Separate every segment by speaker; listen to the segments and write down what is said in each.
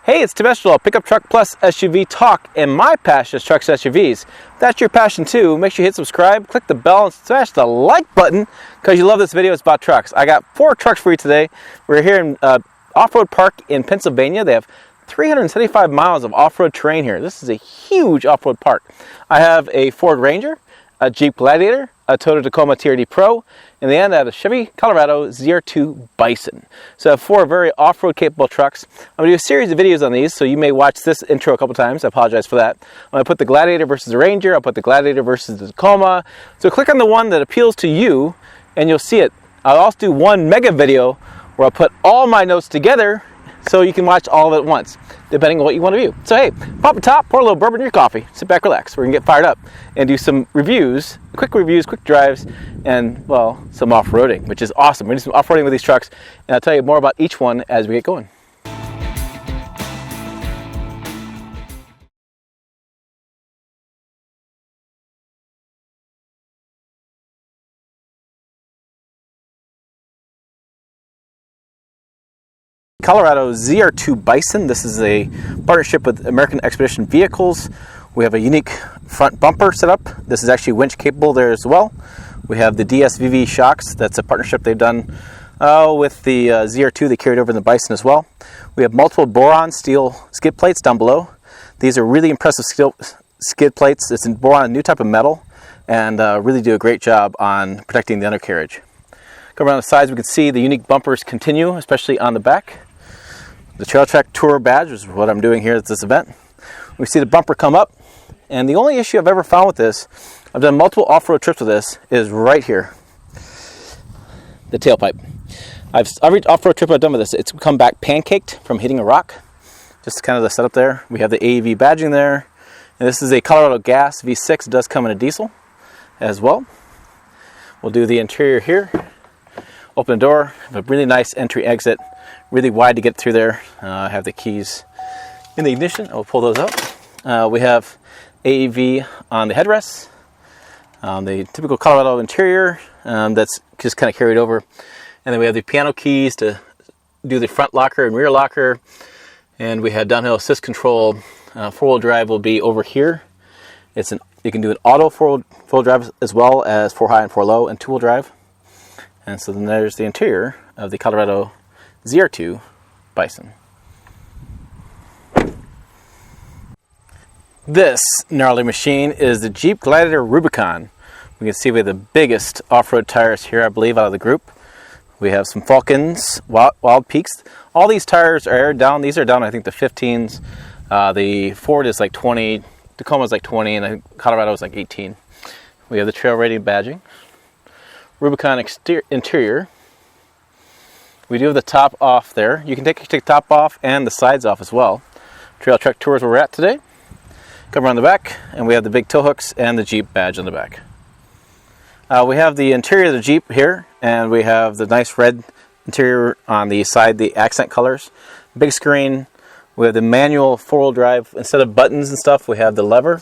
Speaker 1: Hey, it's Temestral, Pickup Truck Plus SUV Talk, and my passion is trucks and SUVs. If that's your passion too, make sure you hit subscribe, click the bell, and smash the like button because you love this video. It's about trucks. I got 4 trucks for you today. We're here in Off-Road Park in Pennsylvania. They have 375 miles of off-road terrain here. This is a huge off-road park. I have a Ford Ranger, a Jeep Gladiator, a Toyota Tacoma TRD Pro, and in the end I have a Chevy Colorado ZR2 Bison. So I have 4 very off-road capable trucks. I'm going to do a series of videos on these, so you may watch this intro a couple times. I apologize for that. I'm going to put the Gladiator versus the Ranger, I'll put the Gladiator versus the Tacoma. So click on the one that appeals to you and you'll see it. I'll also do one mega video where I'll put all my notes together so you can watch all of it at once, depending on what you want to view. So hey, pop the top, pour a little bourbon in your coffee, sit back, relax. We're gonna get fired up and do some reviews, quick drives, and well, some off-roading, which is awesome. We're gonna do some off-roading with these trucks, and I'll tell you more about each one as we get going. Colorado ZR2 Bison. This is a partnership with American Expedition Vehicles. We have a unique front bumper set up. This is actually winch capable there as well. We have the DSVV shocks. That's a partnership they've done with the ZR2. They carried over in the Bison as well. We have multiple boron steel skid plates down below. These are really impressive skid plates. It's in boron, a new type of metal, and really do a great job on protecting the undercarriage. Come around the sides, we can see the unique bumpers continue, especially on the back. The Trail Track Tour badge is what I'm doing here at this event. We see the bumper come up, and the only issue I've ever found with this, I've done multiple off-road trips with this, is right here, the tailpipe. Every off-road trip I've done with this, it's come back pancaked from hitting a rock. Just kind of the setup there. We have the AEV badging there, and this is a Colorado gas V6. It does come in a diesel as well. We'll do the interior here. Open the door, have a really nice entry exit, really wide to get through there. I have the keys in the ignition. I'll pull those out. We have AEV on the headrests, the typical Colorado interior that's just kind of carried over. And then we have the piano keys to do the front locker and rear locker. And we have downhill assist control. 4-wheel drive will be over here. You can do an auto 4-wheel drive as well as 4 high and 4 low and 2-wheel drive. And so then there's the interior of the Colorado ZR2 Bison. This gnarly machine is the Jeep Gladiator Rubicon. We can see we have the biggest off-road tires here, I believe, out of the group. We have some Falcons, Wild Peaks. All these tires are aired down. These are down, I think, to 15s. The Ford is like 20, Tacoma is like 20, and I think Colorado is like 18. We have the trail rating badging. Rubicon interior. We do have the top off there. You can take the top off and the sides off as well. Trail Trek Tour is where we're at today. Come around the back, and we have the big tow hooks and the Jeep badge on the back. We have the interior of the Jeep here, and we have the nice red interior on the side, the accent colors. Big screen. We have the manual 4-wheel drive. Instead of buttons and stuff, we have the lever,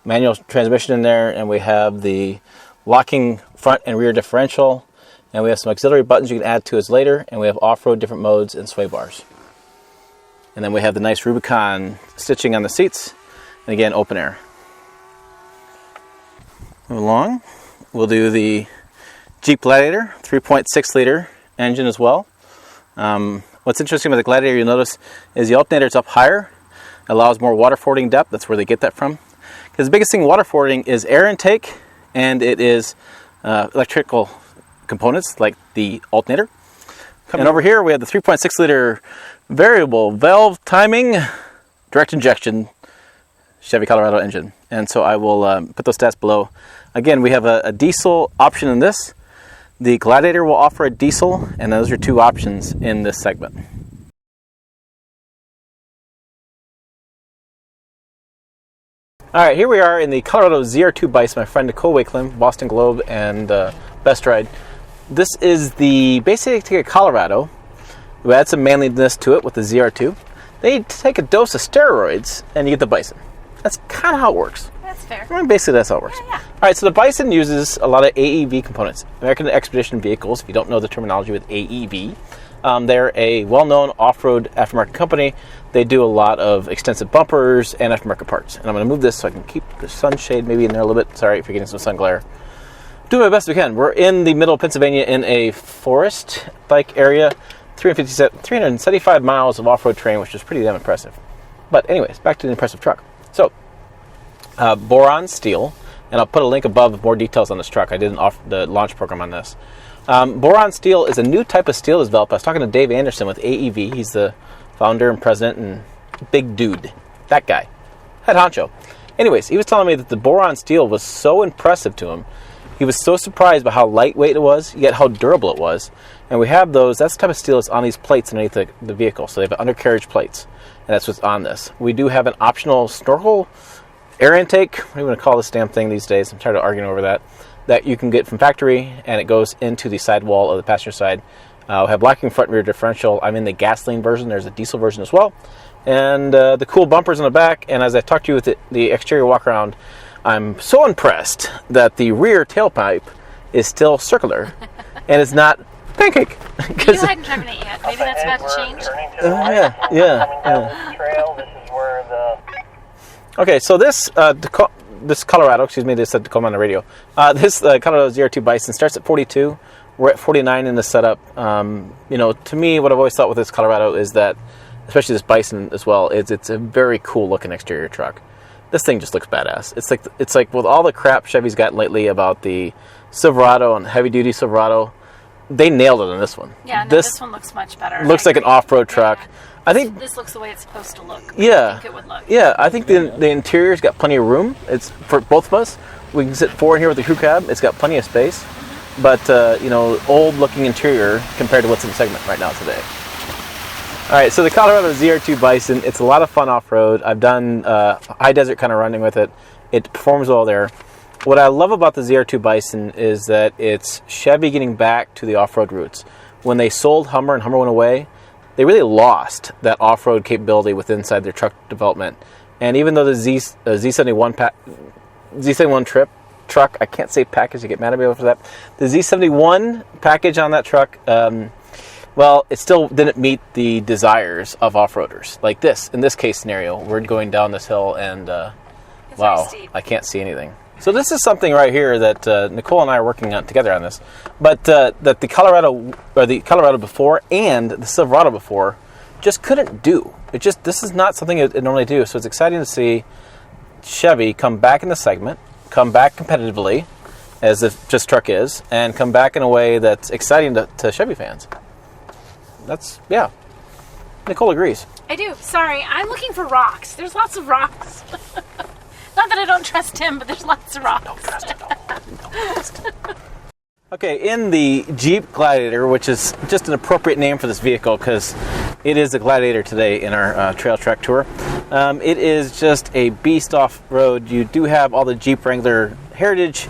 Speaker 1: manual transmission in there, and we have the locking front and rear differential, and we have some auxiliary buttons you can add to us later, and we have off-road different modes and sway bars. And then we have the nice Rubicon stitching on the seats, and again, open air. Move along. We'll do the Jeep Gladiator 3.6 liter engine as well. What's interesting with the Gladiator, you'll notice, is the alternator is up higher, allows more water fording depth. That's where they get that from. Because the biggest thing water fording is air intake, and it is electrical components like the alternator. And over here we have the 3.6 liter variable valve timing direct injection Chevy Colorado engine. And so I will put those stats below. Again, we have a diesel option in this. The Gladiator will offer a diesel, and those are 2 options in this segment. Alright, here we are in the Colorado ZR2 Bison, my friend Nicole Wakeland, Boston Globe, and Best Ride. This is the basically a Colorado. We add some manliness to it with the ZR2. Then you take a dose of steroids, and you get the Bison. That's kind of how it works.
Speaker 2: That's fair.
Speaker 1: I mean, basically, that's how it works.
Speaker 2: Yeah.
Speaker 1: Alright, so the Bison uses a lot of AEV components. American Expedition Vehicles, if you don't know the terminology with AEV, They're a well-known off-road aftermarket company. They do a lot of extensive bumpers and aftermarket parts. And I'm going to move this so I can keep the sunshade maybe in there a little bit. Sorry if you're getting some sun glare. Do my best we can. We're in the middle of Pennsylvania in a forest-like area. 375 miles of off-road terrain, which is pretty damn impressive. But anyways, back to the impressive truck. So, boron steel, and I'll put a link above with more details on this truck. I did the launch program on this. Boron steel is a new type of steel developed. I was talking to Dave Anderson with AEV. He's the founder and president and big dude. That guy. Head honcho. Anyways, he was telling me that the boron steel was so impressive to him. He was so surprised by how lightweight it was, yet how durable it was. And we have those, that's the type of steel that's on these plates underneath the vehicle. So they have undercarriage plates, and that's what's on this. We do have an optional snorkel air intake. What do you want to call this damn thing these days? I'm tired of arguing over that you can get from factory, and it goes into the sidewall of the passenger side. We have locking front and rear differential. I'm in the gasoline version. There's a diesel version as well. And the cool bumpers in the back. And as I talked to you with the exterior walk around, I'm so impressed that the rear tailpipe is still circular and it's not pancake.
Speaker 2: You hadn't driven it yet. Maybe that's about to change.
Speaker 1: Yeah. Okay, so this Colorado, they said Tacoma on the radio. This Colorado ZR2 Bison starts at 42. We're at 49 in the setup. To me, what I've always thought with this Colorado is that, especially this Bison as well, it's a very cool looking exterior truck. This thing just looks badass. It's like with all the crap Chevy's gotten lately about the Silverado and heavy duty Silverado, they nailed it on this one.
Speaker 2: Yeah, this one looks much better.
Speaker 1: Looks like an off-road truck.
Speaker 2: Yeah.
Speaker 1: I think
Speaker 2: this looks the way it's supposed to look.
Speaker 1: Yeah,
Speaker 2: I think it would look.
Speaker 1: Yeah, I think the interior's got plenty of room. It's for both of us. We can sit four in here with the crew cab. It's got plenty of space, but old-looking interior compared to what's in the segment right now today. All right, so the Colorado ZR2 Bison, it's a lot of fun off-road. I've done high desert kind of running with it. It performs well there. What I love about the ZR2 Bison is that it's Chevy getting back to the off-road roots. When they sold Hummer and Hummer went away, they really lost that off-road capability within inside their truck development. And even though the Z71 truck, I can't say package, I get mad at me for that. The Z71 package on that truck, it still didn't meet the desires of off-roaders. Like this, in this case scenario, we're going down this hill and, wow, I can't see anything. So this is something right here that Nicole and I are working on together on this, but that the Colorado before and the Silverado before just couldn't do. This is not something it normally do. So it's exciting to see Chevy come back in the segment, come back competitively, as this truck is, and come back in a way that's exciting to Chevy fans. Nicole agrees.
Speaker 2: I do. Sorry, I'm looking for rocks. There's lots of rocks. Not that I don't trust him, but there's lots of rocks. Don't trust him. Don't trust him.
Speaker 1: Okay, in the Jeep Gladiator, which is just an appropriate name for this vehicle because it is a Gladiator today in our trail track tour. It is just a beast off-road. You do have all the Jeep Wrangler heritage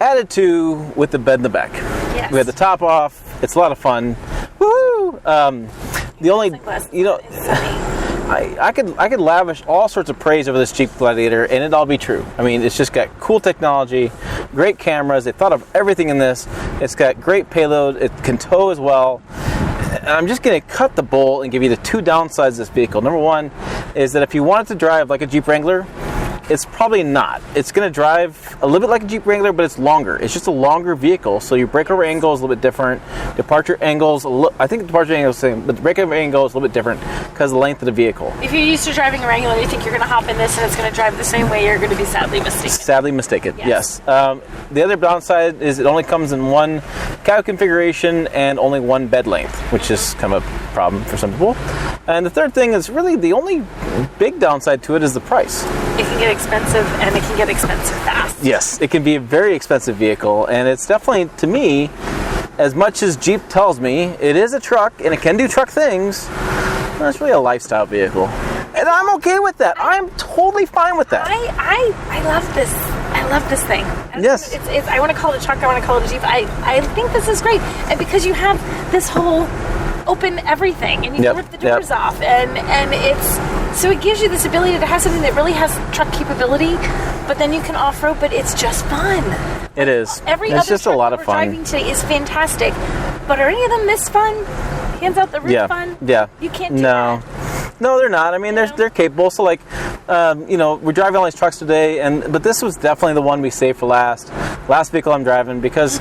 Speaker 1: added to with the bed in the back.
Speaker 2: Yes.
Speaker 1: We have the top off. It's a lot of fun. Woo! The only, I could lavish all sorts of praise over this Jeep Gladiator, and it'd all be true. I mean, it's just got cool technology, great cameras. They thought of everything in this. It's got great payload. It can tow as well. And I'm just going to cut the bull and give you the two downsides of this vehicle. Number one is that if you want it to drive like a Jeep Wrangler, it's probably not. It's going to drive a little bit like a Jeep Wrangler, but it's longer. It's just a longer vehicle, so your breakover angle is a little bit different. Departure angles, I think the departure angle is the same, but the breakover angle is a little bit different because of the length of the vehicle.
Speaker 2: If you're used to driving a Wrangler and you think you're going to hop in this and it's going to drive the same way, you're going to be sadly mistaken.
Speaker 1: Sadly mistaken, yes. The other downside is it only comes in one cab configuration and only one bed length, which is kind of a problem for some people. And the third thing is really the only big downside to it is the price.
Speaker 2: It can get expensive, and it can get expensive fast.
Speaker 1: Yes, it can be a very expensive vehicle, and it's definitely, to me, as much as Jeep tells me, it is a truck, and it can do truck things, it's really a lifestyle vehicle. And I'm okay with that. I'm totally fine with that.
Speaker 2: I love this. I love this thing.
Speaker 1: Yes.
Speaker 2: It's I want to call it a truck, I want to call it a Jeep. I think this is great. And because you have this whole open everything, and you can rip the doors off, and it's, so it gives you this ability to have something that really has truck capability, but then you can off-road, but it's just fun.
Speaker 1: It is.
Speaker 2: It's
Speaker 1: just a lot of fun.
Speaker 2: Driving today is fantastic, but are any of them this fun? hands out the roof fun.
Speaker 1: Yeah.
Speaker 2: You can't do that.
Speaker 1: No, they're not. I mean, they're capable. So, like, we're driving all these trucks today, but this was definitely the one we saved for last vehicle I'm driving because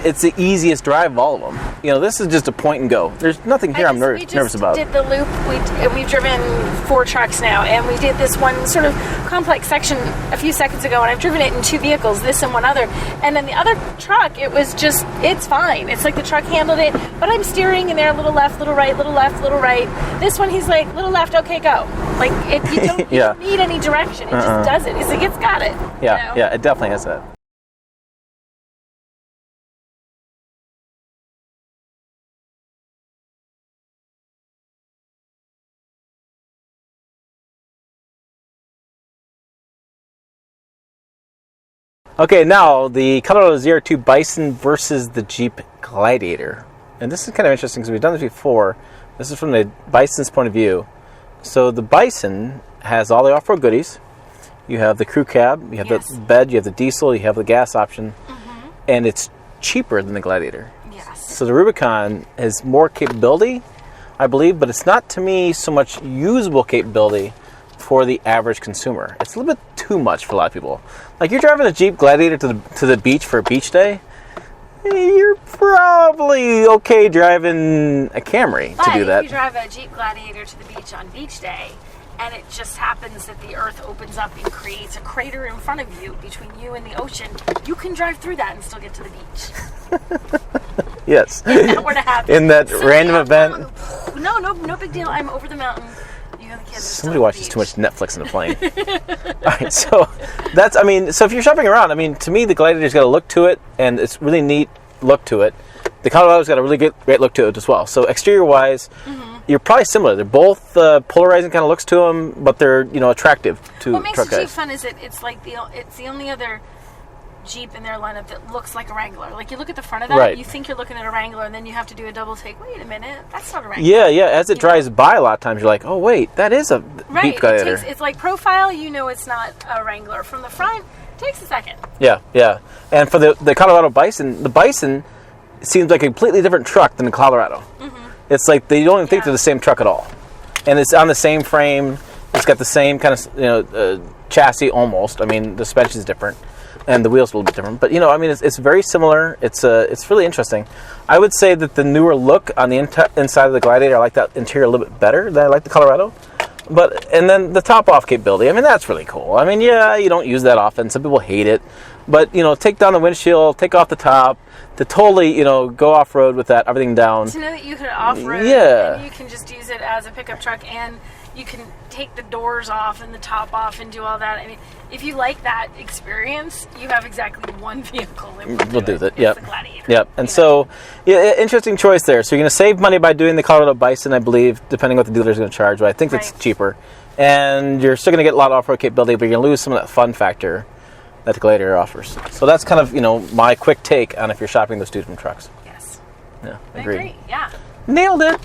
Speaker 1: it's the easiest drive of all of them. This is just a point and go. There's nothing here I'm nervous about.
Speaker 2: We did the loop. We've driven 4 trucks now, and we did this one sort of complex section a few seconds ago, and I've driven it in 2 vehicles, this and one other. And then the other truck, it's fine. It's like the truck handled it, but I'm steering, and they're a little left, little right, little left, little right. This one, he's like, little left, okay, go. Like, you don't need any direction. It just does it. It's got it.
Speaker 1: Yeah, yeah, it definitely has that. Okay, now the Colorado ZR2 Bison versus the Jeep Gladiator. And this is kind of interesting because we've done this before. This is from the Bison's point of view. So the Bison has all the off-road goodies. You have the crew cab, you have the bed, you have the diesel, you have the gas option, and it's cheaper than the Gladiator.
Speaker 2: Yes.
Speaker 1: So the Rubicon has more capability, I believe, but it's not, to me, so much usable capability for the average consumer. It's a little bit too much for a lot of people. Like, you're driving a Jeep Gladiator to the beach for a beach day, you're probably okay driving a Camry to do that.
Speaker 2: If you drive a Jeep Gladiator to the beach on beach day, and it just happens that the earth opens up and creates a crater in front of you between you and the ocean, you can drive through that and still get to the beach.
Speaker 1: Yes.
Speaker 2: If that were to happen.
Speaker 1: In that random event.
Speaker 2: No big deal. I'm over the mountain. You and the kids.
Speaker 1: Somebody watches too much Netflix in the plane. All right, so so if you're shopping around, to me, the Gladiator's got a look to it, and it's really neat look to it. The Colorado's got a really great look to it as well. So exterior-wise, you're probably similar. They're both polarizing kind of looks to them, but they're attractive to
Speaker 2: what makes
Speaker 1: truck
Speaker 2: the Jeep
Speaker 1: guys.
Speaker 2: fun is it's the only other Jeep in their lineup that looks like a Wrangler. Like, you look at the front of that, you think you're looking at a Wrangler, and then you have to do a double take. Wait a minute, that's not a Wrangler.
Speaker 1: Yeah. As it drives by, a lot of times you're like, oh wait, that is a Jeep Gladiator.
Speaker 2: It's like profile. It's not a Wrangler. From the front, it takes a second.
Speaker 1: Yeah. And for the Colorado Bison, the Bison seems like a completely different truck than the Colorado. It's like they don't even think they're the same truck at all, and it's on the same frame. It's got the same kind of chassis almost. The suspension is different, and the wheels are a little bit different. But it's very similar. It's really interesting. I would say that the newer look on the inside of the Gladiator, I like that interior a little bit better than I like the Colorado. And then the top off capability. That's really cool. You don't use that often. Some people hate it, but take down the windshield, take off the top, to totally go off road with that everything down.
Speaker 2: To know that you can off road, and you can just use it as a pickup truck, and you can take the doors off and the top off and do all that. If you like that experience, you have exactly one vehicle that will do that. Yep. The Gladiator.
Speaker 1: Yep. And so, interesting choice there. So you're going to save money by doing the Colorado Bison, I believe, depending what the dealer's going to charge. But I think that's cheaper, and you're still going to get a lot of off-road capability, but you're going to lose some of that fun factor that the Gladiator offers. So that's kind of my quick take on if you're shopping those two different trucks.
Speaker 2: Yes.
Speaker 1: Yeah.
Speaker 2: Agreed. Yeah.
Speaker 1: Nailed it.